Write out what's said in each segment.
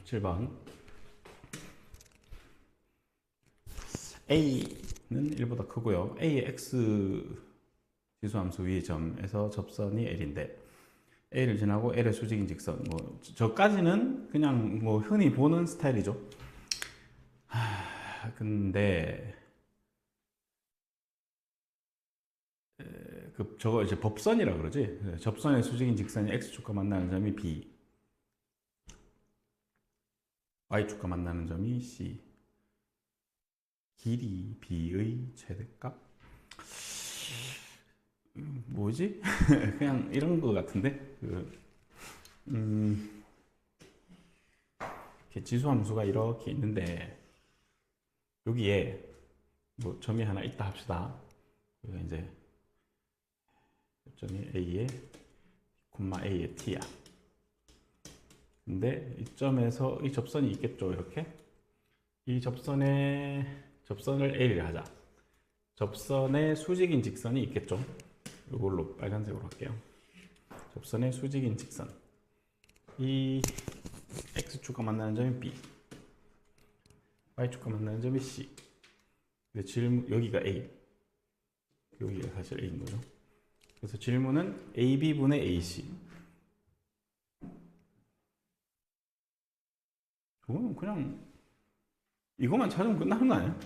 7번. a는 1보다 크고요. a의 x 지수함수 위의 점에서 접선이 l인데 a를 지나고 l의 수직인 직선, 뭐 저까지는 그냥 뭐 흔히 보는 스타일이죠. 근데 저거 이제 법선이라 그러지. 접선의 수직인 직선이 x축과 만나는 점이 b, y축과 만나는 점이 c. 길이 b의 최대값? 뭐지? 그냥 이런 거 같은데? 이렇게 지수함수가 이렇게 있는데 여기에 뭐 점이 하나 있다 합시다. 여기가 이제 점이 a에 a의 t야. 근데 이 점에서 이 접선이 있겠죠, 이렇게. 이 접선을 L이라 하자. 접선의 수직인 직선이 있겠죠. 이걸로 빨간색으로 할게요. 접선의 수직인 직선. 이 X축과 만나는 점이 B, Y축과 만나는 점이 C. 여기가 A, 여기가 사실 A인 거죠. 그래서 질문은 AB분의 AC. 저거는 그냥 이것만 찾으면 끝나는 거 아니야?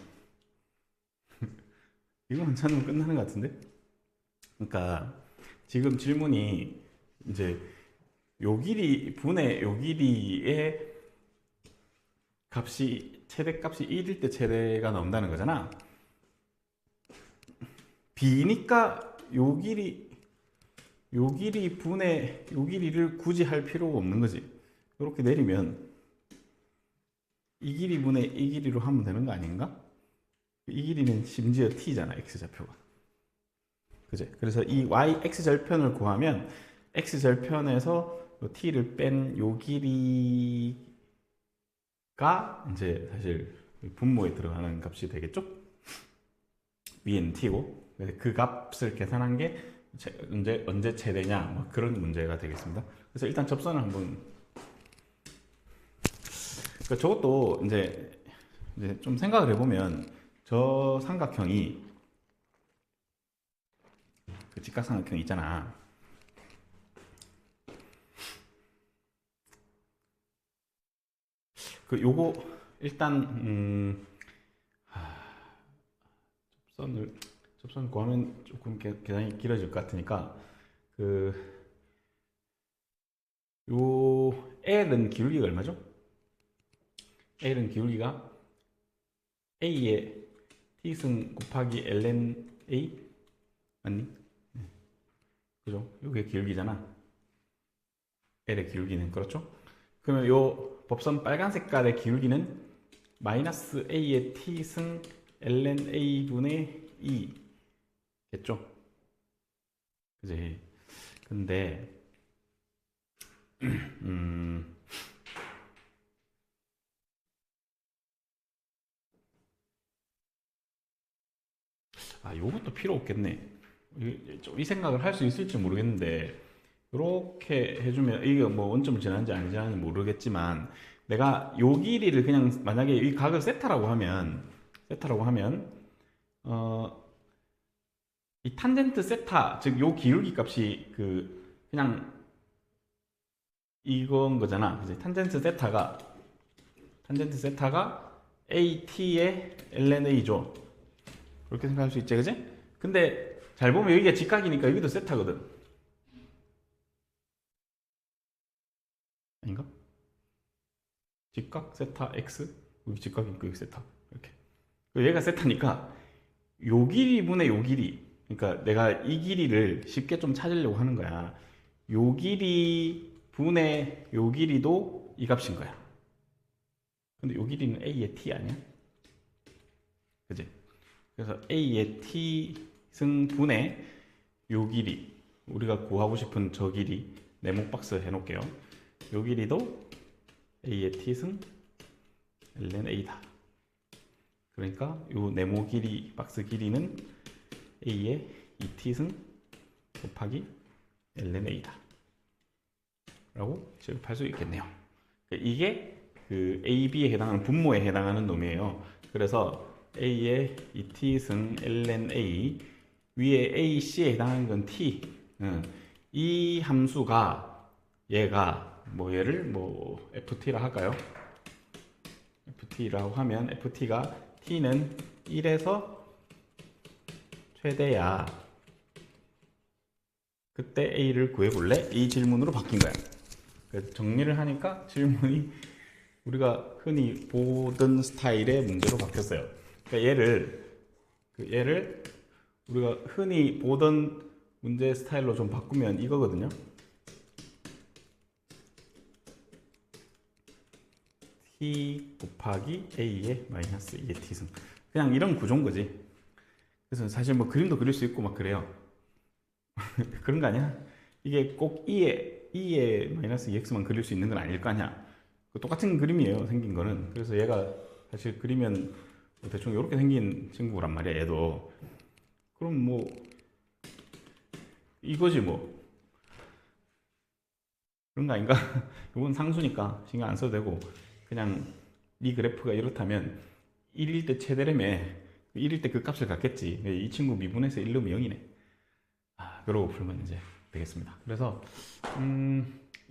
이것만 찾으면 끝나는 것 같은데? 그러니까 지금 질문이 이제 요 길이 분의 요 길이의 값이 최대값이 1일 때 최대가 나온다는 거잖아. b니까 요 길이 분의 요 길이를 굳이 할 필요가 없는 거지. 이렇게 내리면 이 길이 분의 이 길이로 하면 되는 거 아닌가? 이 길이는 심지어 t잖아, x좌표가. 그제? 그래서 이 yx절편을 구하면 x절편에서 t를 뺀 요 길이가 이제 사실 분모에 들어가는 값이 되겠죠? 위에는 t고, 그 값을 계산한 게 언제 최대냐, 뭐 그런 문제가 되겠습니다. 그래서 일단 접선을 한번, 그러니까 저것도 이제 좀 생각을 해보면 저 삼각형이 그 직각삼각형 있잖아. 요거 일단 접선을 구하면 조금 계산이 길어질 것 같으니까 요 L은 기울기가 얼마죠? L은 기울기가 A의 T승 곱하기 ln A 맞니? 그죠? 요게 기울기잖아. L의 기울기는. 그렇죠? 그러면 요 법선 빨간 색깔의 기울기는 마이너스 A의 T승 ln A분의 2겠죠? 그지? 근데 요것도 필요 없겠네. 이 생각을 할 수 있을지 모르겠는데, 이렇게 해주면, 이게 뭐 원점을 지나는지 안 지나는지 모르겠지만, 내가 요 길이를 그냥, 만약에 이 각을 세타라고 하면, 이 탄젠트 세타, 즉, 요 기울기 값이 그냥 이건 거잖아. 그지? 탄젠트 세타가 AT의 LNA죠. 그렇게 생각할 수 있지, 그지? 근데 잘 보면 여기가 직각이니까 여기도 세타거든. 아닌가? 직각 세타 x, 여기 직각이니까 여기 세타. 이렇게. 얘가 세타니까 요 길이분의 요 길이. 그러니까 내가 이 길이를 쉽게 좀 찾으려고 하는 거야. 요 길이 분의 요 길이도 이 값인 거야. 근데 요 길이는 a의 t 아니야? 그지? 그래서 a의 t 승분의 요 길이, 우리가 구하고 싶은 저 길이 네모 박스 해놓을게요. 요 길이도 a의 t승 ln a다. 그러니까 요 네모 길이, 박스 길이는 a의 2t승 곱하기 ln a다 라고 취급할 수 있겠네요. 이게 그 A, B에 해당하는 분모에 해당하는 놈이에요. 그래서 A의 이 t승 ln A 위에 A, C에 해당하는 건 t. 이 함수가 얘가 뭐 얘를 뭐 ft라 할까요? ft라고 하면 ft가 t는 1에서 최대야. 그때 A를 구해볼래? 이 질문으로 바뀐 거야. 그래서 정리를 하니까 질문이 우리가 흔히 보던 스타일의 문제로 바뀌었어요. 그러니까 얘를 우리가 흔히 보던 문제 스타일로 좀 바꾸면 이거거든요. t 곱하기 a의 마이너스 2의 t승. 그냥 이런 구조인 거지. 그래서 사실 뭐 그림도 그릴 수 있고 막 그래요. 그런 거 아니야? 이게 꼭 2의 마이너스 2x만 그릴 수 있는 건 아닐 거 아니야? 똑같은 그림이에요, 생긴 거는. 그래서 얘가 사실 그리면 뭐 대충 이렇게 생긴 친구란 말이야, 얘도. 그럼 뭐 이거지 뭐. 그런 거 아닌가? 이건 상수니까 신경 안 써도 되고, 그냥 이 그래프가 이렇다면 1일 때 최대라며 1일 때 그 값을 갖겠지. 이 친구 미분해서 1 넣으면 0이네. 그러고 풀면 이제 되겠습니다. 그래서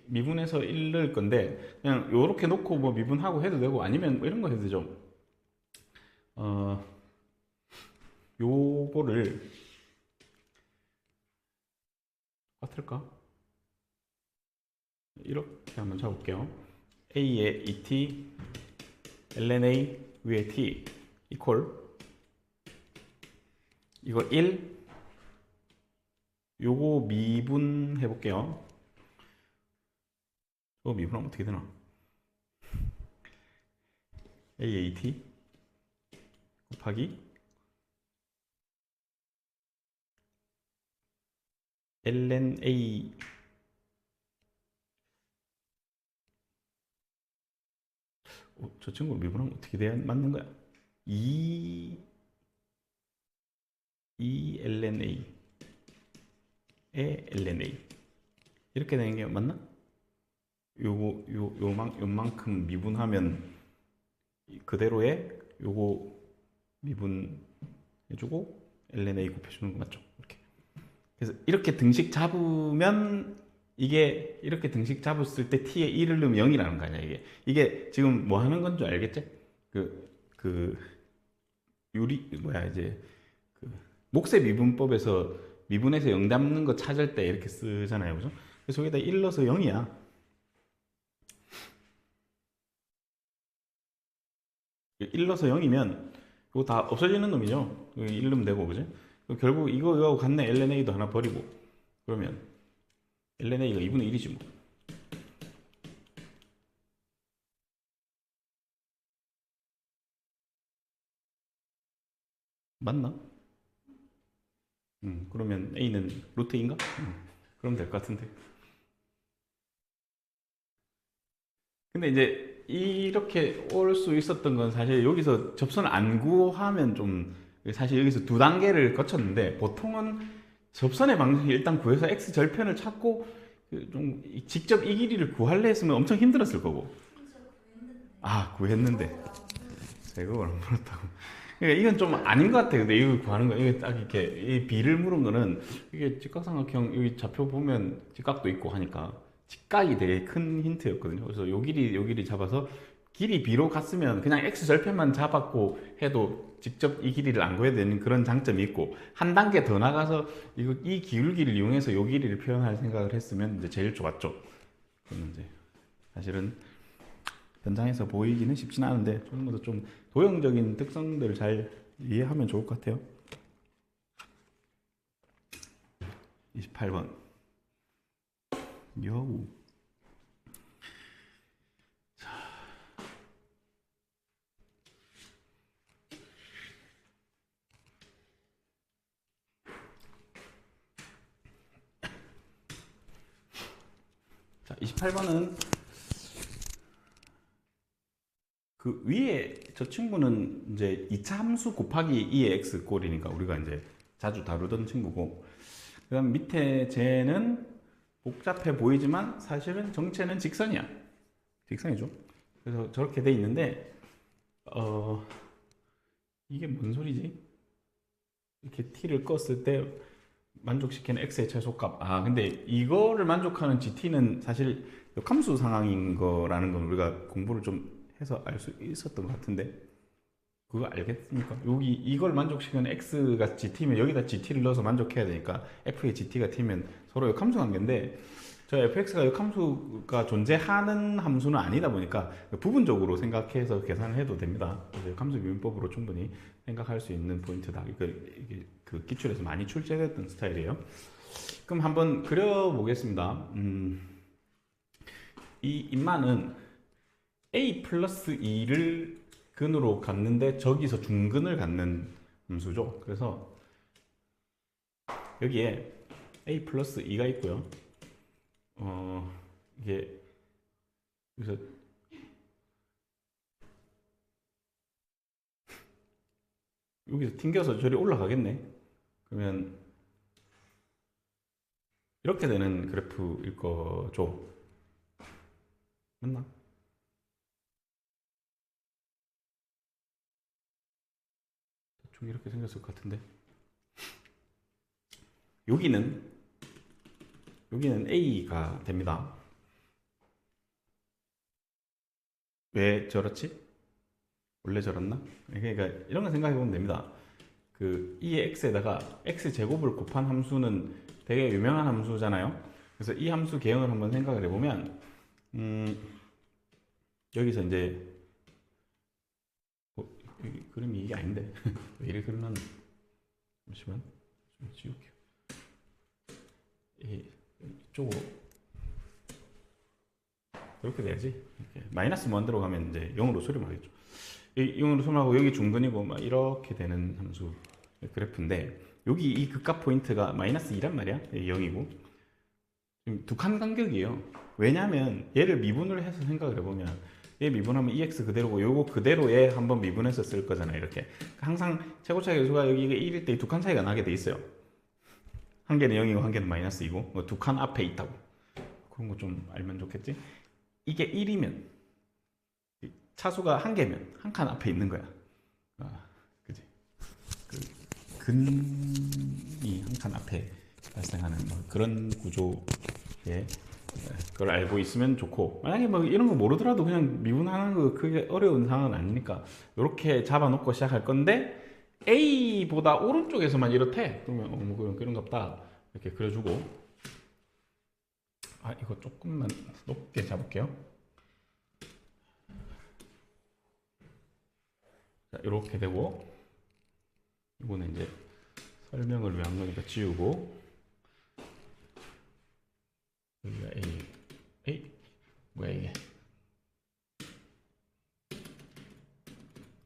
미분해서 1 넣을 건데 그냥 요렇게 놓고 뭐 미분하고 해도 되고 아니면 뭐 이런 거 해도 되죠. 요거를 같을까? 이렇게 한번 잡을게요. A의 ET ln A 위에 T 이퀄 이거 1 요거 미분해 볼게요. 이거 미분하면 어떻게 되나? AAT 곱하기 ln A 저 친구 미분하면 어떻게 돼야 맞는 거야? 2 ln A 에 ln A 이렇게 되는 게 맞나? 요만큼 미분하면 그대로의 요거 미분해주고 ln A 곱해주는 거 맞죠? 이렇게. 그래서 이렇게 등식 잡으면 이게 이렇게 등식 잡았을 때 t에 1을 넣으면 0이라는 거 아니야 이게 지금 뭐 하는 건 줄 알겠지? 그 뭐야 이제 그 목세 미분법에서 미분해서 0 담는 거 찾을 때 이렇게 쓰잖아요, 그죠? 그래서 여기다 1 넣어서 0이야. 1 넣어서 0이면 이거 다 없어지는 놈이죠. 1 넣으면 되고, 그죠? 결국 이거하고 같네. ln-a도 하나 버리고 그러면 ln-a가 2분의 1이지 뭐. 맞나? 그러면 a는 루트인가? 그러면 될 것 같은데. 근데 이제 이렇게 올 수 있었던 건 사실 여기서 접선을 안 구하면 좀 사실 여기서 두 단계를 거쳤는데 보통은 접선의 방식이 일단 구해서 x 절편을 찾고 좀 직접 이 길이를 구하려 했으면 엄청 힘들었을 거고. 구했는데 제가 그걸 안 물었다고. 그러니까 이건 좀 아닌 것 같아. 근데 이걸 구하는 거 이게 딱 이렇게 이 비를 물은 거는 이게 직각삼각형 여기 좌표 보면 직각도 있고 하니까 직각이 되게 큰 힌트였거든요. 그래서 요 길이 잡아서 길이 b로 갔으면 그냥 x 절편만 잡았고 해도 직접 이 길이를 안 구해야 되는 그런 장점이 있고 한 단계 더 나가서 이 기울기를 이용해서 요 길이를 표현할 생각을 했으면 이제 제일 좋았죠. 그러면 이제 사실은 현장에서 보이기는 쉽진 않은데 좀 더 좀 도형적인 특성들을 잘 이해하면 좋을 것 같아요. 28번 여우. 자, 28번은 그 위에 저 친구는 이제 2차 함수 곱하기 2의 x 꼴이니까 우리가 이제 자주 다루던 친구고, 그 다음 밑에 쟤는 복잡해 보이지만 사실은 정체는 직선이야. 직선이죠. 그래서 저렇게 돼 있는데 이게 뭔 소리지? 이렇게 t를 껐을 때 만족시키는 x의 최소값. 아, 근데 이거를 만족하는 gt는 사실 역함수 상황인 거라는 건 우리가 공부를 좀 해서 알 수 있었던 것 같은데 그거 알겠습니까? 여기 이걸 만족시키는 x가 gt면 여기다 gt를 넣어서 만족해야 되니까 f의 gt가 t면 서로 역함수 관계인데 저 fx가 역함수가 존재하는 함수는 아니다 보니까 부분적으로 생각해서 계산을 해도 됩니다. 역함수 미분법으로 충분히 생각할 수 있는 포인트다. 이게 그 기출에서 많이 출제됐던 스타일이에요. 그럼 한번 그려보겠습니다. 이 인마는 a 플러스 2를 근으로 갖는데 저기서 중근을 갖는 함수죠. 그래서 여기에 a 플러스 2가 있고요. 이게 그래서 여기서 튕겨서 저리 올라가겠네. 그러면 이렇게 되는 그래프일 거죠. 맞나? 대충 이렇게 생겼을 것 같은데. 여기는 A가 됩니다. 왜 저렇지? 원래 저렇나? 그러니까 이런 거 생각해 보면 됩니다. 그 이의 x에다가 x 제곱을 곱한 함수는 되게 유명한 함수잖아요. 그래서 이 함수 개형을 한번 생각을 해보면 여기서 이제 여기 그림이 이게 아닌데 왜 이렇게 그려놨나? 잠시만 좀 지울게요. 이쪽으로 이렇게 돼야지. 이렇게 마이너스 무한 들어가면 이제 0으로 수렴하겠죠. 0으로 수렴하고 여기 중근이고 막 이렇게 되는 함수 그래프인데 여기 이 극값 포인트가 마이너스 2란 말이야. 0이고 지금 두 칸 간격이에요. 왜냐하면 얘를 미분을 해서 생각을 해보면 얘 미분하면 EX 그대로고 요거 그대로 얘 한번 미분해서 쓸 거잖아. 이렇게 항상 최고차 계수가 여기가 1일 때 두 칸 차이가 나게 돼 있어요. 한 개는 0이고 한 개는 마이너스 2고 두 칸 앞에 있다고. 그런 거 좀 알면 좋겠지. 이게 1이면 차수가 한 개면 한 칸 앞에 있는 거야. 그지? 그 근이 한 칸 앞에 발생하는 뭐 그런 구조의 그걸 알고 있으면 좋고, 만약에 뭐 이런 거 모르더라도 그냥 미분하는 거 그게 어려운 상황은 아니니까 이렇게 잡아놓고 시작할 건데 A보다 오른쪽에서만 이렇대. 그러면 뭐 그런갑다 이렇게 그려주고, 아 이거 조금만 높게 잡을게요. 자 이렇게 되고, 이거는 이제 설명을 위한 거니까 지우고, 여기가 A 뭐야 이게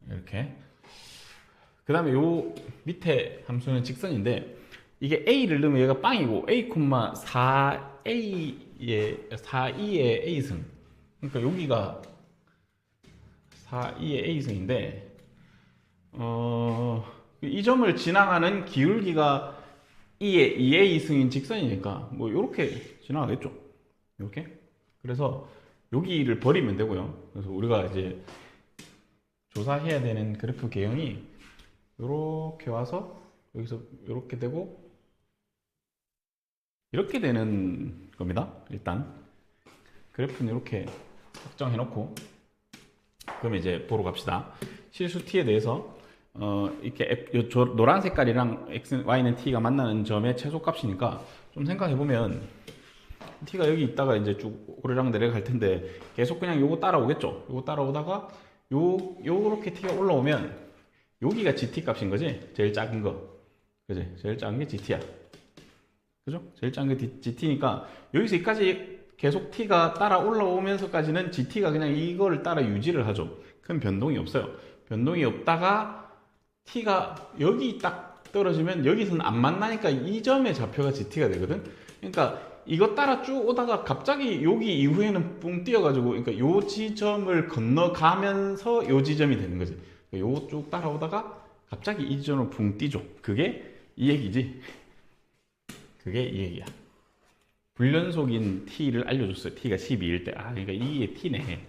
이렇게. 그 다음에 요 밑에 함수는 직선인데 이게 A를 넣으면 얘가 빵이고 A, 4A의 4E의 A승, 그러니까 여기가 4E의 A승인데 이 점을 지나가는 기울기가 2의 2A승인 직선이니까 뭐 이렇게 지나가겠죠. 이렇게. 그래서 여기를 버리면 되고요. 그래서 우리가 이제 조사해야 되는 그래프 개형이 이렇게 와서 여기서 이렇게 되고 이렇게 되는 겁니다. 일단 그래프는 이렇게 확정해 놓고, 그러면 이제 보러 갑시다. 실수 t에 대해서 이렇게 노란 색깔이랑 x, y는 t가 만나는 점의 최소값이니까 좀 생각해 보면 t가 여기 있다가 이제 쭉 오르락 내려갈 텐데 계속 그냥 요거 따라오겠죠. 요거 따라오다가 요렇게 t가 올라오면 여기가 gt 값인 거지. 제일 작은 거. 그지? 제일 작은 게 gt야. 그죠? 제일 작은 게 gt니까 여기서 여기까지 계속 t가 따라 올라오면서까지는 gt가 그냥 이거를 따라 유지를 하죠. 큰 변동이 없어요. 변동이 없다가 t가 여기 딱 떨어지면 여기서는 안 만나니까 이 점의 좌표가 gt가 되거든. 그러니까 이거 따라 쭉 오다가 갑자기 여기 이후에는 뿡 뛰어가지고, 그러니까 요 지점을 건너가면서 요 지점이 되는 거지. 요 쭉 따라오다가 갑자기 이 지점으로 붕 뛰죠. 그게 이 얘기지. 그게 이 얘기야. 불연속인 t를 알려줬어요. t가 12일 때. 아, 그러니까 이게 t네.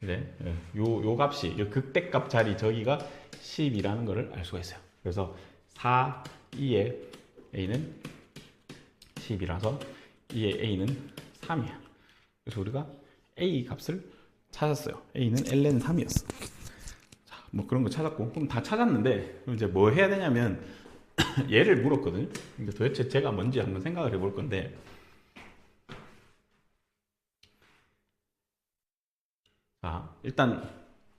이제 요 값이 요 극대값 자리 저기가 10이라는 것을 알 수가 있어요. 그래서 4, 2의 a는 10이라서 2의 a는 3이야. 그래서 우리가 a 값을 찾았어요. a는 ln 3이었어. 자, 뭐 그런 거 찾았고, 그럼 다 찾았는데 그럼 이제 뭐 해야 되냐면 얘를 물었거든요. 근데 도대체 제가 뭔지 한번 생각을 해볼 건데, 자, 일단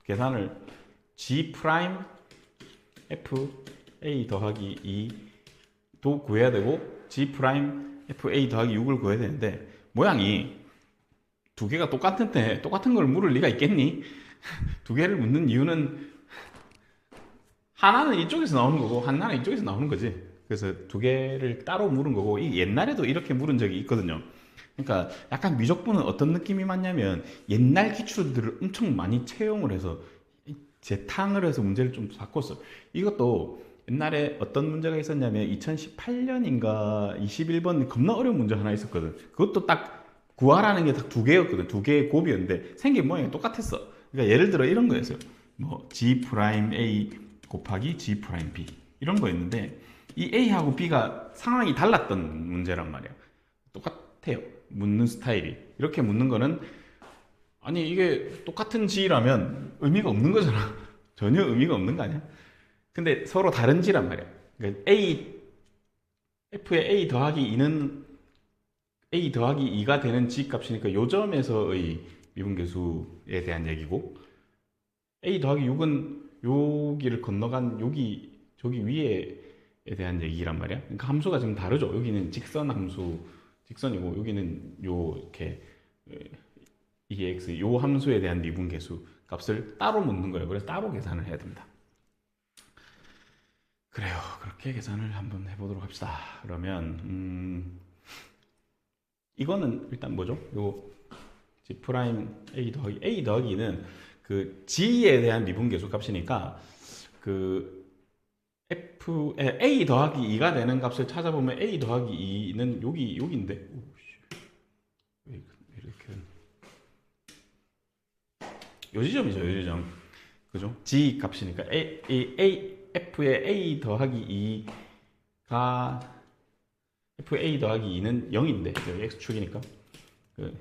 계산을 g 프라임 f a 더하기 2도 구해야 되고 g 프라임 f a 더하기 6을 구해야 되는데, 모양이 두 개가 똑같은데 똑같은 걸 물을 리가 있겠니? 두 개를 묻는 이유는 하나는 이쪽에서 나오는 거고 하나는 이쪽에서 나오는 거지. 그래서 두 개를 따로 물은 거고, 이 옛날에도 이렇게 물은 적이 있거든요. 그러니까 약간 미적분은 어떤 느낌이 맞냐면 옛날 기출들을 엄청 많이 채용을 해서 재탕을 해서 문제를 좀 바꿨어. 이것도 옛날에 어떤 문제가 있었냐면 2018년인가 21번 겁나 어려운 문제 하나 있었거든. 그것도 딱 구하라는 게 딱 두 개였거든. 두 개의 곱이었는데 생긴 모양이 똑같았어. 그러니까 예를 들어 이런 거였어요. 뭐 g 프라임 a 곱하기 g 프라임 b 이런 거였는데, 이 a하고 b가 상황이 달랐던 문제란 말이야. 똑같아요. 묻는 스타일이. 이렇게 묻는 거는, 아니 이게 똑같은 g라면 의미가 없는 거잖아. 전혀 의미가 없는 거 아니야? 근데 서로 다른 g란 말이야. 그러니까 f의 a 더하기 2는 a 더하기 2가 되는 g 값이니까 요 점에서의 미분계수에 대한 얘기고, a 더하기 6은 여기를 건너간 여기 저기 위에에 대한 얘기란 말이야. 그러니까 함수가 지금 다르죠. 여기는 직선 함수 직선이고 여기는 요 이렇게 2x 요 함수에 대한 미분계수 값을 따로 묻는 거예요. 그래서 따로 계산을 해야 됩니다. 그래요. 그렇게 계산을 한번 해보도록 합시다. 그러면 이거는 일단 뭐죠? 요 g 프라임 a 더하기 2는 그 g에 대한 미분계수 값이니까, 그 a 더하기 2가 되는 값을 찾아보면 a 더하기 2는 여기인데, 왜 이렇게 요 지점이죠, 요 지점. 그죠? g 값이니까 f의 a 더하기 2가 fA 더하기 2는 0인데 여기 x축이니까 그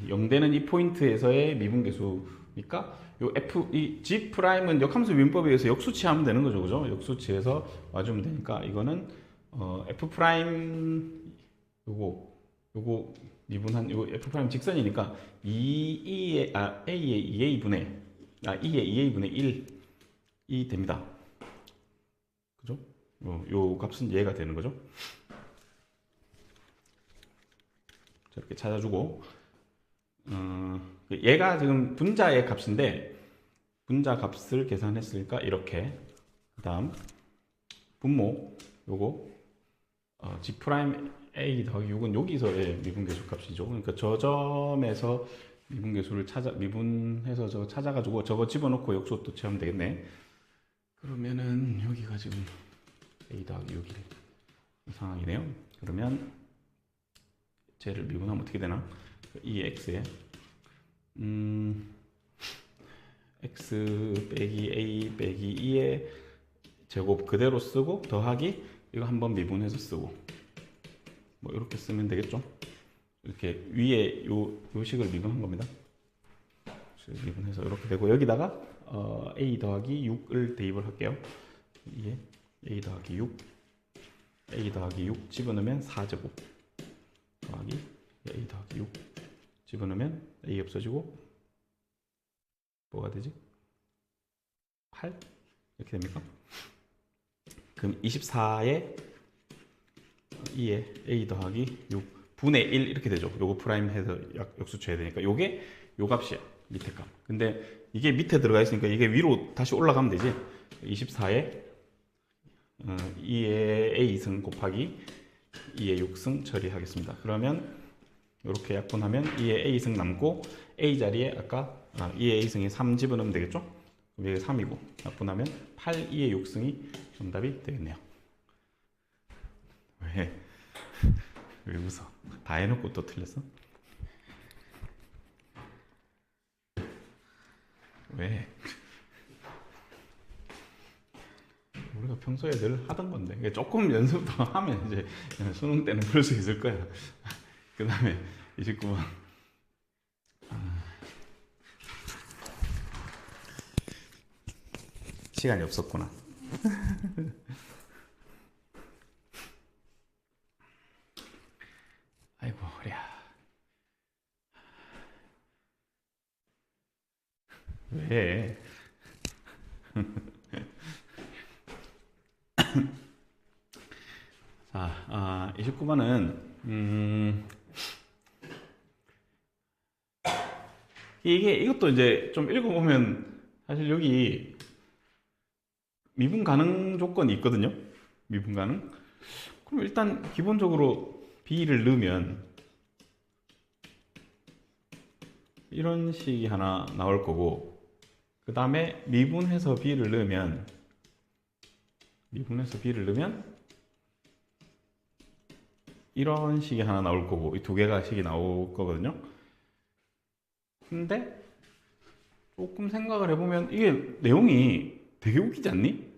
0되는 이 포인트에서의 미분계수니까 요 이 g 프라임은 역함수 미분법에 의해서 역수치하면 되는 거죠, 그죠? 역수치해서 와주면 되니까 이거는 f 프라임 요거 미분한 요 f 프라임 직선이니까 2의 a의 2a 분의 2의 2a 분의 1이 됩니다. 그죠? 요 값은 얘가 되는 거죠. 이렇게 찾아주고, 얘가 지금 분자의 값인데 분자 값을 계산했으니까 이렇게, 그 다음 분모 요거 g 프라임 a 더하기 6은 여기서의 미분계수 값이죠. 그러니까 저 점에서 미분계수를 미분해서 저거 찾아가지고 저거 집어넣고 역수도 채우면 되겠네. 그러면은 여기가 지금 a 더하기 6이 상황이네요. 그러면 쟤를 미분하면 어떻게 되나? 이 x에 x 빼기 a 빼기 2의 제곱 그대로 쓰고 더하기 이거 한번 미분해서 쓰고, 뭐 이렇게 쓰면 되겠죠? 이렇게 위에 요 식을 미분한 겁니다. 미분해서 이렇게 되고, 여기다가 a 더하기 6을 대입을 할게요. 이게 a 더하기 6 집어넣으면 4제곱 더하기 a 더하기 6 집어넣으면 a 없어지고 뭐가 되지? 8 이렇게 됩니까? 그럼 24에 2에 a 더하기 6 분의 1 이렇게 되죠. 요거 프라임 해서 역수쳐야 되니까 요게 요 값이야, 밑에 값. 근데 이게 밑에 들어가 있으니까 이게 위로 다시 올라가면 되지. 24에 2의 a승 곱하기 2의 6승 처리하겠습니다. 그러면 이렇게 약분하면 2의 a승 남고 a 자리에 아까 2의 a승이 3 집어넣으면 되겠죠? 그럼 이게 3이고 약분하면 8, 2의 6승이 정답이 되겠네요. 왜 웃어? 다 해놓고 또 틀렸어? 왜? 우리가 평소에 늘 하던 건데 이게 조금 연습 더 하면 이제 수능 때는 풀 수 있을 거야. 그 다음에 29번 시간이 없었구나. 아이고 허리야. 왜? 자, 29번은 이것도 이제 좀 읽어보면 사실 여기 미분 가능 조건이 있거든요. 미분 가능. 그럼 일단 기본적으로 b를 넣으면 이런 식이 하나 나올 거고, 그 다음에 미분해서 b를 넣으면 이런 식이 하나 나올 거고, 이 두 개가 식이 나올 거거든요. 근데 조금 생각을 해보면 이게 내용이 되게 웃기지 않니?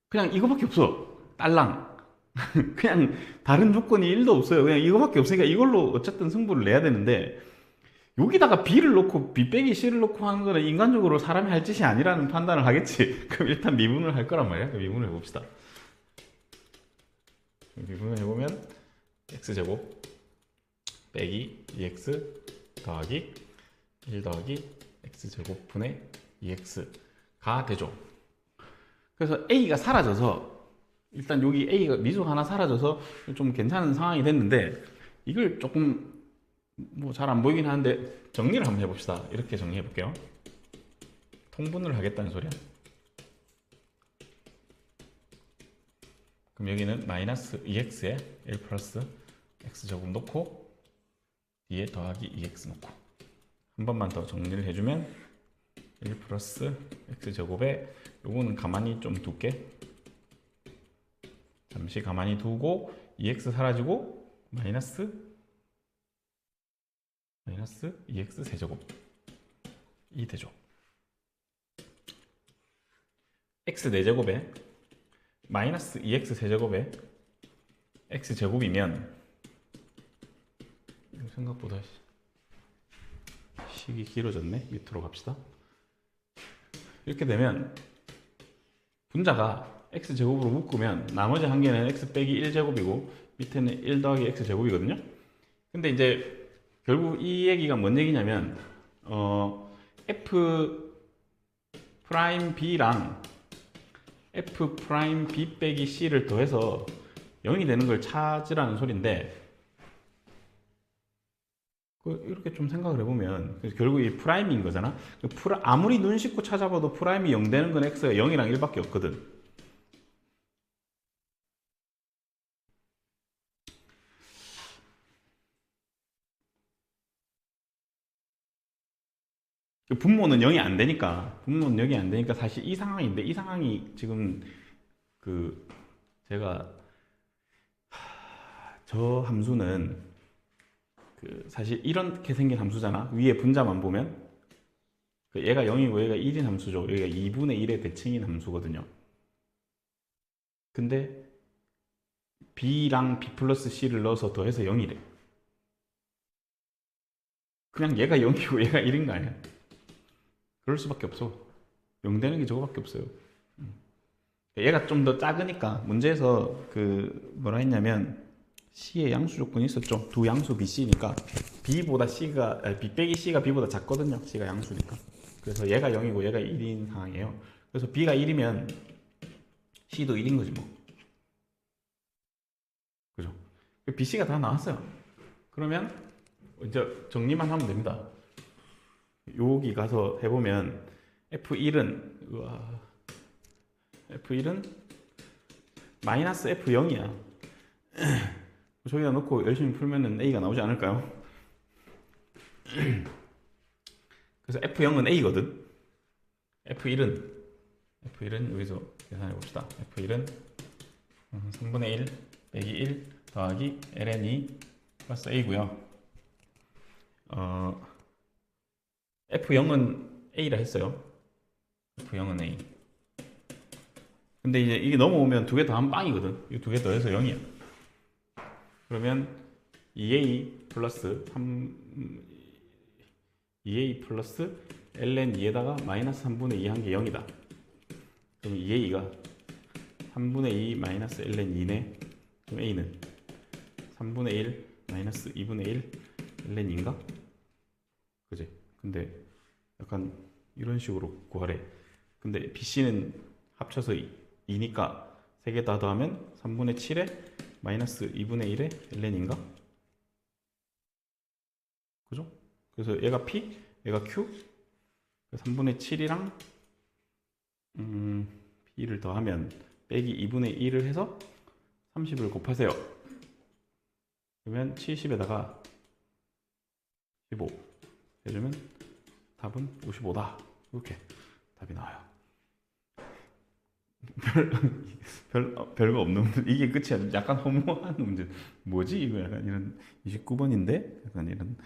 그냥 이거밖에 없어. 딸랑. 그냥 다른 조건이 1도 없어요. 그냥 이거밖에 없으니까 이걸로 어쨌든 승부를 내야 되는데, 여기다가 B를 놓고 B 빼기 C를 놓고 하는 거는 인간적으로 사람이 할 짓이 아니라는 판단을 하겠지. 그럼 일단 미분을 할 거란 말이야. 미분을 해봅시다. 미분을 해보면 x제곱 빼기 2x 더하기 1 더하기 x제곱 분의 2x가 되죠. 그래서 a가 사라져서 일단 여기 a가 미수 하나 사라져서 좀 괜찮은 상황이 됐는데, 이걸 조금 뭐 잘 안 보이긴 하는데 정리를 한번 해봅시다. 이렇게 정리해 볼게요. 통분을 하겠다는 소리야. 그럼 여기는 마이너스 2x에 1 플러스 x제곱 놓고 뒤에 더하기 2x 놓고 한 번만 더 정리를 해주면 1 플러스 x제곱에 요거는 가만히 좀 둘게. 잠시 가만히 두고 2x 사라지고 마이너스 2x 세제곱이 되죠. x 4제곱에 마이너스 2x 세제곱에 x제곱이면, 생각보다 식이 길어졌네. 밑으로 갑시다. 이렇게 되면 분자가 x제곱으로 묶으면 나머지 한 개는 x 빼기 1제곱이고 밑에는 1 더하기 x제곱이거든요. 근데 이제 결국 이 얘기가 뭔 얘기냐면 f 프라임 b랑 f 프라임 b 빼기 c를 더해서 0이 되는 걸 찾으라는 소린데, 이렇게 좀 생각을 해보면 결국 이 프라임인 거잖아. 아무리 눈 씻고 찾아봐도 프라임이 0 되는 건 x가 0이랑 1밖에 없거든. 분모는 0이 안 되니까, 사실 이 상황인데, 이 상황이 지금 제가 저 함수는 사실 이렇게 생긴 함수잖아. 위에 분자만 보면 얘가 0이고 얘가 1인 함수죠. 여기가 2분의 1의 대칭인 함수거든요. 근데 b랑 b 플러스 c를 넣어서 더해서 0이래. 그냥 얘가 0이고 얘가 1인 거 아니야? 그럴 수밖에 없어. 0 되는 게 저거밖에 없어요. 얘가 좀 더 작으니까 문제에서 뭐라 했냐면 C의 양수 조건이 있었죠. 두 양수 B, C니까 B보다 C가 B 빼기 C가 B보다 작거든요. C가 양수니까. 그래서 얘가 0이고 얘가 1인 상황이에요. 그래서 B가 1이면 C도 1인 거지 뭐. 그죠? B, C가 다 나왔어요. 그러면 이제 정리만 하면 됩니다. 여기 가서 해보면 F1은 마이너스 F0이야. 저기다 넣고 열심히 풀면은 A가 나오지 않을까요? 그래서 F0은 A거든. F1은 여기서 계산해 봅시다. F1은 3분의 1 빼기 1 더하기 ln2 플러스 A고요. F0은 A라 했어요. F0은 A. 근데 이제 이게 넘어오면 두 개 더 하면 빵이거든. 이 두 개 더해서 0이야. 그러면 2A 플러스 2A 플러스 ln 2에다가 마이너스 3분의 2 한 게 0이다. 그럼 2A가 3분의 2 마이너스 ln 2네. 그럼 A는 3분의 1 마이너스 2분의 1 ln 2인가? 그지? 근데 약간 이런 식으로 구하래. 근데 BC는 합쳐서 2니까 3개 다 더하면 3분의 7에 마이너스 2분의 1에 ln인가? 그죠? 그래서 얘가 P, 얘가 Q. 3분의 7이랑 P를 더하면 빼기 2분의 1을 해서 30을 곱하세요. 그러면 70에다가 15 해주면 답은 55다. 이렇게 답이 나와요. 별거 없는 문제. 이게 끝이야. 약간 허무한 문제. 뭐지? 이거 약간 이런 29번인데? 약간 이런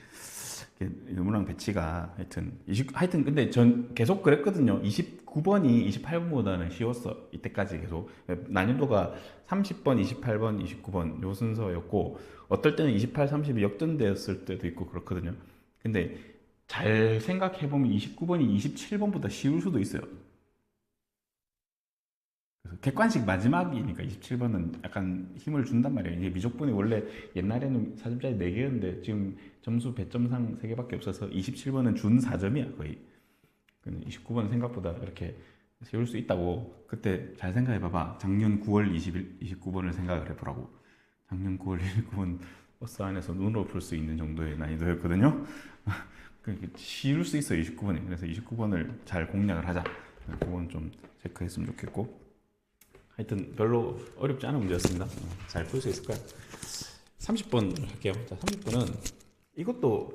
문항 배치가 하여튼 근데 전 계속 그랬거든요. 29번이 28번보다는 쉬웠어. 이때까지 계속 난이도가 30번, 28번, 29번 요 순서였고 어떨 때는 28, 30이 역전되었을 때도 있고 그렇거든요. 근데 잘 생각해보면 29번이 27번보다 쉬울 수도 있어요. 그래서 객관식 마지막이니까 27번은 약간 힘을 준단 말이에요. 이게 미적분이 원래 옛날에는 4점짜리 4개였는데 지금 점수 배점상 3개밖에 없어서 27번은 준 4점이야 거의. 29번은 생각보다 이렇게 세울 수 있다고. 그때 잘 생각해 봐봐. 작년 9월 20일 29번을 생각을 해보라고. 작년 9월 29번 버스 안에서 눈으로 풀 수 있는 정도의 난이도였거든요. 쉬울 수 있어요 29번이. 그래서 29번을 잘 공략을 하자. 그건 좀 체크했으면 좋겠고. 하여튼 별로 어렵지 않은 문제였습니다. 잘 풀 수 있을 거야. 30번 할게요. 자, 30번은 이것도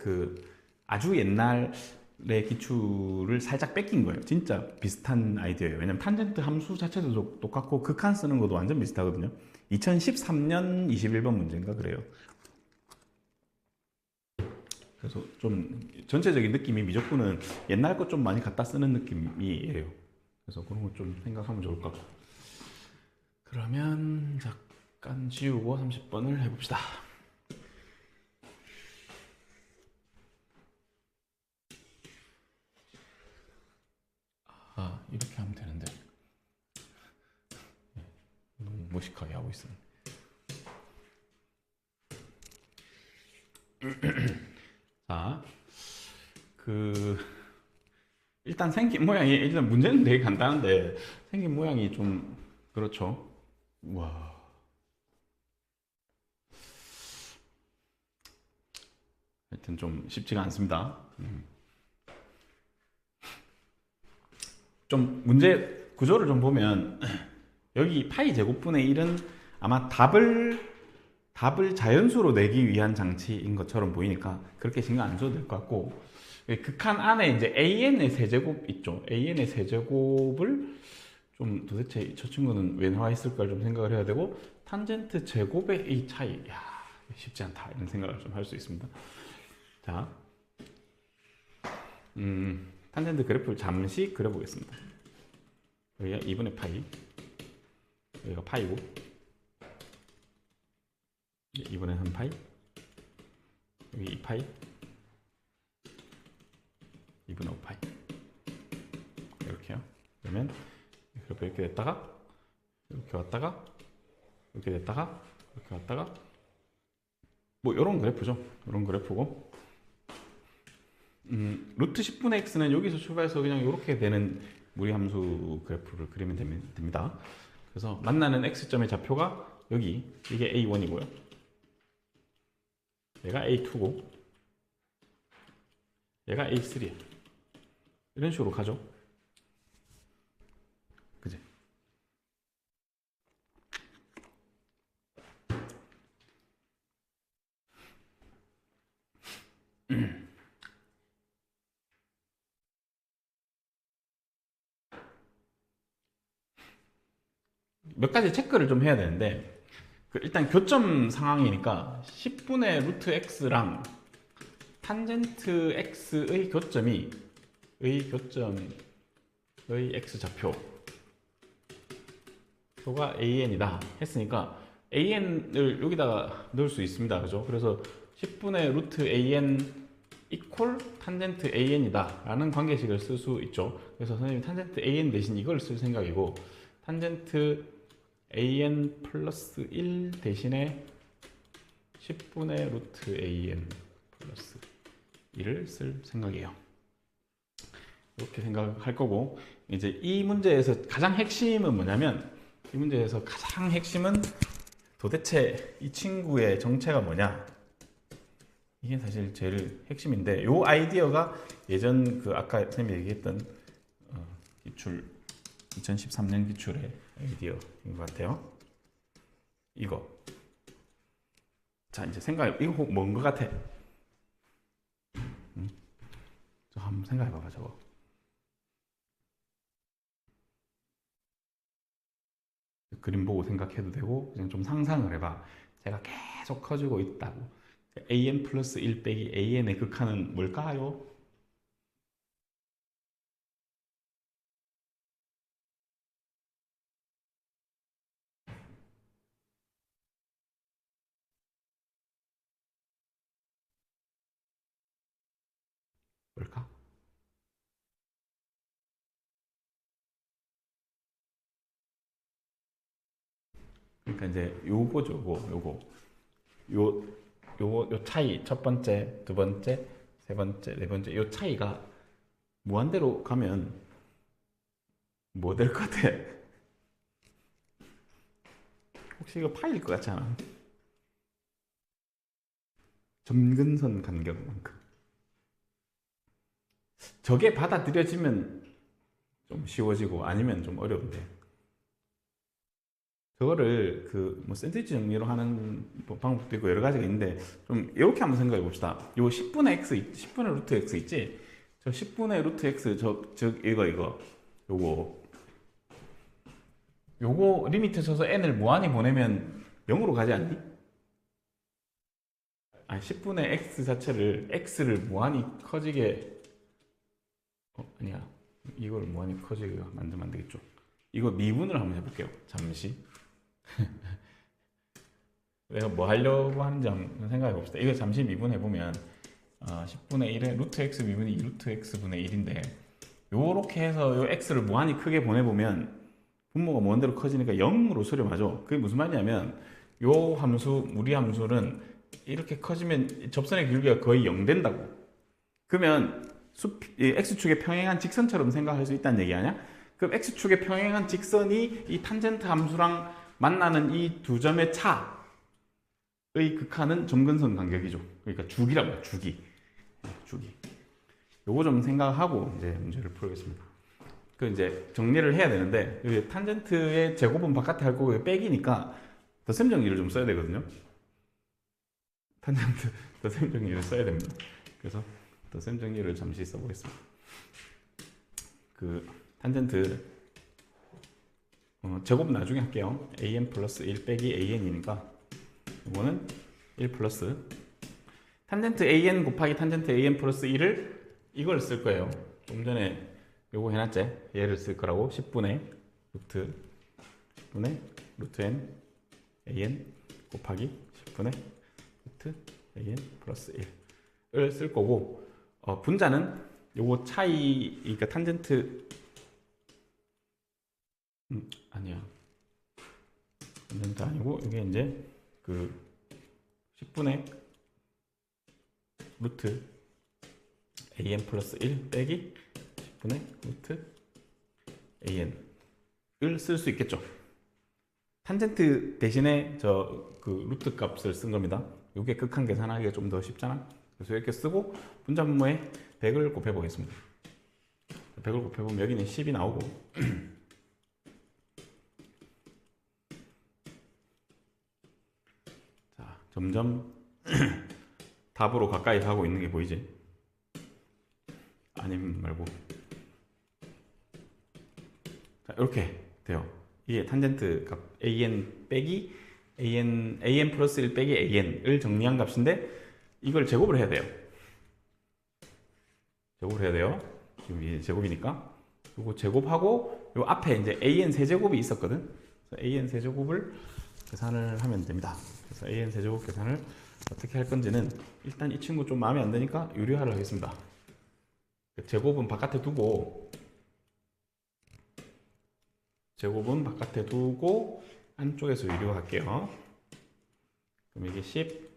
아주 옛날의 기출을 살짝 뺏긴 거예요. 진짜 비슷한 아이디어예요. 왜냐면 탄젠트 함수 자체도 똑같고 극한 쓰는 것도 완전 비슷하거든요. 2013년 21번 문제인가 그래요. 그래서 좀 전체적인 느낌이 미적분은 옛날 것 좀 많이 갖다 쓰는 느낌이에요. 그래서 그런 거 좀 생각하면 좋을 것 같고. 그러면 잠깐 지우고 30번을 해봅시다. 이렇게 하면 되는데 너무 무식하게 하고 있어요. 자, 일단 생긴 모양이 일단 문제는 되게 간단한데 생긴 모양이 좀 그렇죠. 와. 하여튼 좀 쉽지가 않습니다. 좀 문제 구조를 좀 보면 여기 파이 제곱분의 1은 아마 답을 자연수로 내기 위한 장치인 것처럼 보이니까 그렇게 신경 안 써도 될 것 같고, 극한 안에 이제 an의 세제곱 있죠. an의 세제곱을 좀 도대체 저 친구는 왜 나와 있을까를 좀 생각을 해야 되고, 탄젠트 제곱의 이 차이, 야, 쉽지 않다 이런 생각을 좀 할 수 있습니다. 자, 탄젠트 그래프를 잠시 그려보겠습니다. 여기가 2분의 파이, 여기가 파이고, 2분의 3 파이, 여기 2파이, 2분의 5 파이, 이렇게요. 그러면 그래프 이렇게 됐다가 이렇게 왔다가 이렇게 됐다가 이렇게 왔다가 뭐 이런 그래프죠. 이런 그래프고, 루트 10분의 x는 여기서 출발해서 그냥 이렇게 되는 무리함수 그래프를 그리면 됩니다. 그래서 만나는 x점의 좌표가 여기, 이게 a1이고요. 얘가 a2고 얘가 a3. 이런 식으로 가죠. 그지? 몇 가지 체크를 좀 해야 되는데, 일단 교점 상황이니까 10분의 루트 x랑 탄젠트 x의 교점이 x좌표가 an이다 했으니까 an을 여기다가 넣을 수 있습니다. 그죠? 그래서 10분의 루트 an 이퀄 탄젠트 an이다 라는 관계식을 쓸 수 있죠. 그래서 선생님이 탄젠트 an 대신 이걸 쓸 생각이고, 탄젠트 an 플러스 1 대신에 10분의 루트 an 플러스 1을 쓸 생각이에요. 이렇게 생각할 거고, 이제 이 문제에서 가장 핵심은 뭐냐면, 이 문제에서 가장 핵심은 도대체 이 친구의 정체가 뭐냐, 이게 사실 제일 핵심인데, 요 아이디어가 예전 그 아까 선생님이 얘기했던 기출 2013년 기출의 아이디어인 것 같아요. 이거 자 이제 생각해, 이거 뭔 것 같아? 저 한번 생각해봐봐. 저거 그림 보고 생각해도 되고, 그냥 좀 상상을 해봐. 제가 계속 커지고 있다고. an 플러스 1 빼기 an의 극한은 뭘까요? 뭘까? 그러니까 이제 요거죠. 요 차이, 첫 번째, 두 번째, 세 번째, 네 번째, 요 차이가 무한대로 가면 뭐 될 것 같아? 혹시 이거 파일 것 같지 않아? 점근선 간격만큼. 저게 받아들여지면 좀 쉬워지고, 아니면 좀 어려운데, 저거를 그 뭐 샌드위치 정리로 하는 방법도 있고 여러 가지가 있는데, 좀 이렇게 한번 생각해 봅시다. 요 10분의 x, 10분의 루트 x 있지? 저 10분의 루트 x, 즉 이거 요거 리미트 쳐서 n을 무한히 보내면 0으로 가지 않니? 아니, 10분의 x 자체를 x를 무한히 커지게, 아니야, 이걸 무한히 커지게 만들면 안 되겠죠. 이거 미분을 한번 해볼게요. 잠시. 내가 뭐 하려고 하는지 한번 생각해 봅시다. 이거 잠시 미분해보면 10분의 1에 루트 x 미분이 루트 x분의 1인데, 요렇게 해서 요 x를 무한히 크게 보내보면 분모가 무한대로 커지니까 0으로 수렴하죠. 그게 무슨 말이냐면, 요 함수, 무리 함수는 이렇게 커지면 접선의 길이가 거의 0 된다고. 그러면 x축에 평행한 직선처럼 생각할 수 있다는 얘기 아니야? 그럼 x축에 평행한 직선이 이 탄젠트 함수랑 만나는 이 두 점의 차의 극한은 점근선 간격이죠. 그러니까 주기라고 해요. 주기. 요거 좀 생각하고 이제 문제를 풀겠습니다. 그 이제 정리를 해야 되는데, 여기 탄젠트의 제곱은 바깥에 할 거고 빼기니까 덧셈 정리를 좀 써야 되거든요. 탄젠트 덧셈 정리를 써야 됩니다. 그래서 덧셈 정리를 잠시 써보겠습니다. 그 탄젠트 제곱 나중에 할게요. an 플러스 1 빼기 an이니까 이거는 1 플러스 탄젠트 an 곱하기 탄젠트 an 플러스 1을 이걸 쓸 거예요. 좀 전에 요거 해놨지? 얘를 쓸 거라고. 10분의 루트 n an 곱하기 10분의 루트 an 플러스 1을 쓸 거고, 분자는 요거 차이, 그러니까 탄젠트 아니야, 탄젠트 아니고 이게 이제 그 10분의 루트 an 플러스 1 빼기 10분의 루트 an을 쓸 수 있겠죠. 탄젠트 대신에 저 그 루트 값을 쓴 겁니다. 이게 극한 계산하기가 좀 더 쉽잖아. 그래서 이렇게 쓰고 분자 분모에 100을 곱해 보겠습니다. 100을 곱해 보면 여기는 10이 나오고 자, 점점 답으로 가까이 가고 있는 게 보이지? 아니면 말고. 자, 이렇게 돼요. 이게 탄젠트 값 an 빼기 an 플러스 1 빼기 an을 정리한 값인데, 이걸 제곱을 해야 돼요. 지금 이게 제곱이니까 요거 제곱하고 요 앞에 이제 an 세제곱이 있었거든. 그래서 an 세제곱을 계산을 하면 됩니다. 그래서 an 세제곱 계산을 어떻게 할 건지는 일단 이 친구 좀 마음에 안 드니까 유리화를 하겠습니다. 제곱은 바깥에 두고 안쪽에서 유리화할게요. 그럼 이게 10,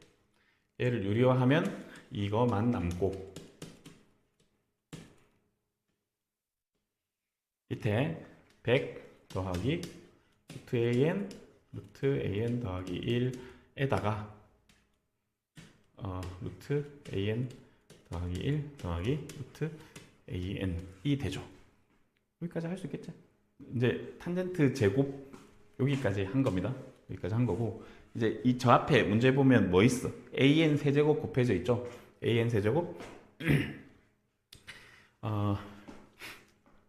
얘를 유리화하면 이거만 남고 밑에 100 더하기 루트 an 더하기 1에다가 루트 an 더하기 1 더하기 루트 an이 되죠. 여기까지 할 수 있겠지? 이제 탄젠트 제곱 여기까지 한 겁니다. 여기까지 한 거고 이제 이 저 앞에 문제 보면 뭐 있어? an 세제곱 곱해져 있죠? an 세제곱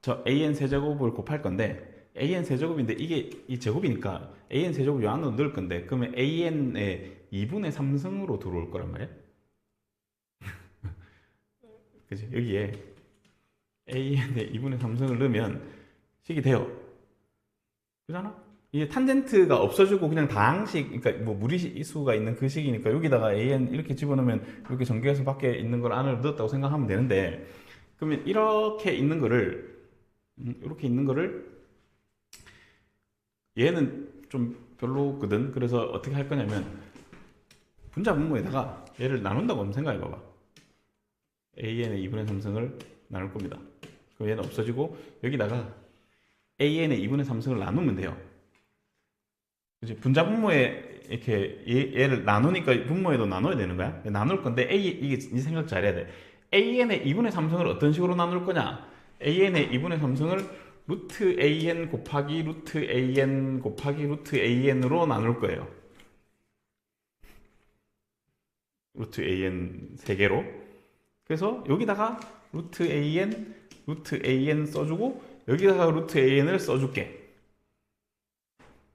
저 an 세제곱을 곱할 건데 an 세제곱인데 이게 이 제곱이니까 an 세제곱 요 안으로 넣을 건데 그러면 an의 2분의 3승으로 들어올 거란 말이야. 그치? 여기에 an의 2분의 3승을 넣으면 식이 돼요. 그잖아? 이게 탄젠트가 없어지고 그냥 다항식, 그러니까 뭐 무리수가 있는 그 식이니까 여기다가 an 이렇게 집어넣으면 이렇게 전개해서 밖에 있는 걸 안으로 넣었다고 생각하면 되는데 그러면 이렇게 있는 거를 얘는 좀 별로거든. 그래서 어떻게 할 거냐면 분자 분모에다가 얘를 나눈다고 한번 생각해 봐봐. an의 2분의 3승을 나눌 겁니다. 그럼 얘는 없어지고 여기다가 an의 2분의 3승을 나누면 돼요. 그치? 분자 분모에 이렇게 얘를 나누니까 분모에도 나눠야 되는 거야. 나눌 건데 이게 생각 잘해야 돼. an의 2분의 3승을 어떤 식으로 나눌 거냐? an의 2분의 3승을 루트 an 곱하기 루트 an 곱하기 루트 an으로 나눌 거예요. 루트 an 3개로. 그래서 여기다가 루트 an 써주고 여기다가 루트 an을 써줄게.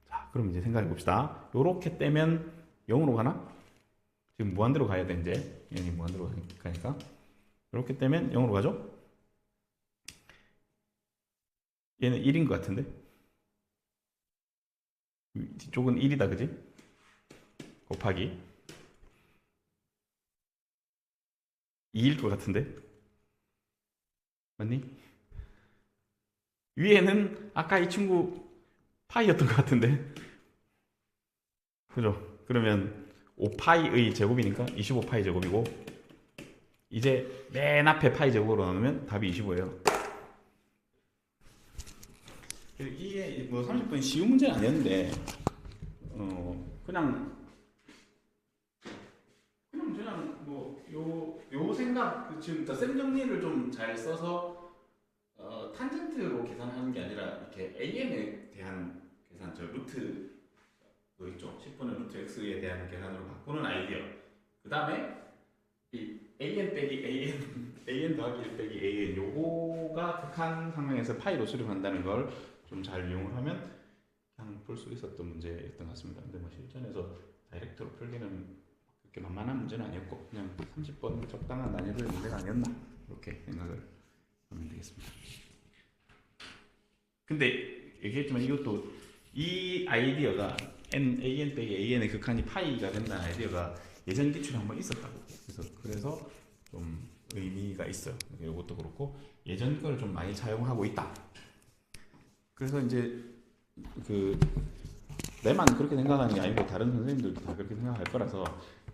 자, 그럼 이제 생각해 봅시다. 요렇게 떼면 0으로 가나? 지금 무한대로 가야 돼 이제. 얘는 무한대로 가니까. 이렇게 떼면 0으로 가죠? 얘는 1인 것 같은데? 뒤쪽은 1이다, 그지? 곱하기 2일 것 같은데? 맞니? 위에는 아까 이 친구 파이였던 것 같은데? 그죠? 그러면 5파이의 제곱이니까 25파이 제곱이고 이제 맨 앞에 파이 제곱으로 나누면 답이 25예요. 이게 뭐 30분 쉬운 문제는 아니었는데 그냥 뭐 요 생각 지금 쌤 정리를 좀 잘 써서 탄젠트로 계산하는 게 아니라 이렇게 an에 대한 계산 저 루트 그 있죠 10분의 루트 x에 대한 계산으로 바꾸는 아이디어. 그 다음에 이 an 빼기 an 더하기 1 빼기 an 요거가 극한 상황에서 파이로 수렴한다는 걸 좀 잘 이용을 하면 그냥 풀 수 있었던 문제였던 것 같습니다. 근데 뭐 실전에서 다이렉트로 풀기는 그렇게 만만한 문제는 아니었고 그냥 30번 적당한 난이도의 문제가 아니었나 이렇게 생각을 하면 되겠습니다. 근데 얘기했지만 이것도 이 아이디어가 an 빼기 an의 극한이 파이가 된다는 아이디어가 예전 기출에 한번 있었다고. 그래서 좀 의미가 있어요. 이것도 그렇고 예전 거를 좀 많이 차용하고 있다. 그래서 이제 그 내만 그렇게 생각하는 게 아니고 다른 선생님들도 다 그렇게 생각할 거라서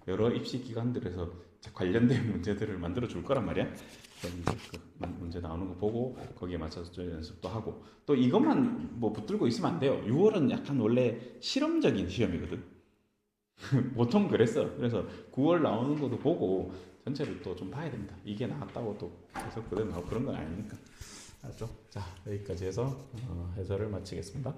여러 입시 기관들에서 관련된 문제들을 만들어 줄 거란 말이야. 그 문제 나오는 거 보고 거기에 맞춰서 좀 연습도 하고 또 이것만 뭐 붙들고 있으면 안 돼요. 6월은 약간 원래 실험적인 시험이거든. 보통 그랬어. 그래서 9월 나오는 것도 보고 전체를 또 좀 봐야 됩니다. 이게 나왔다고 또 계속 그대로 나오고 그런 건 아니니까. 알았죠? 자, 여기까지 해서 해설을 마치겠습니다.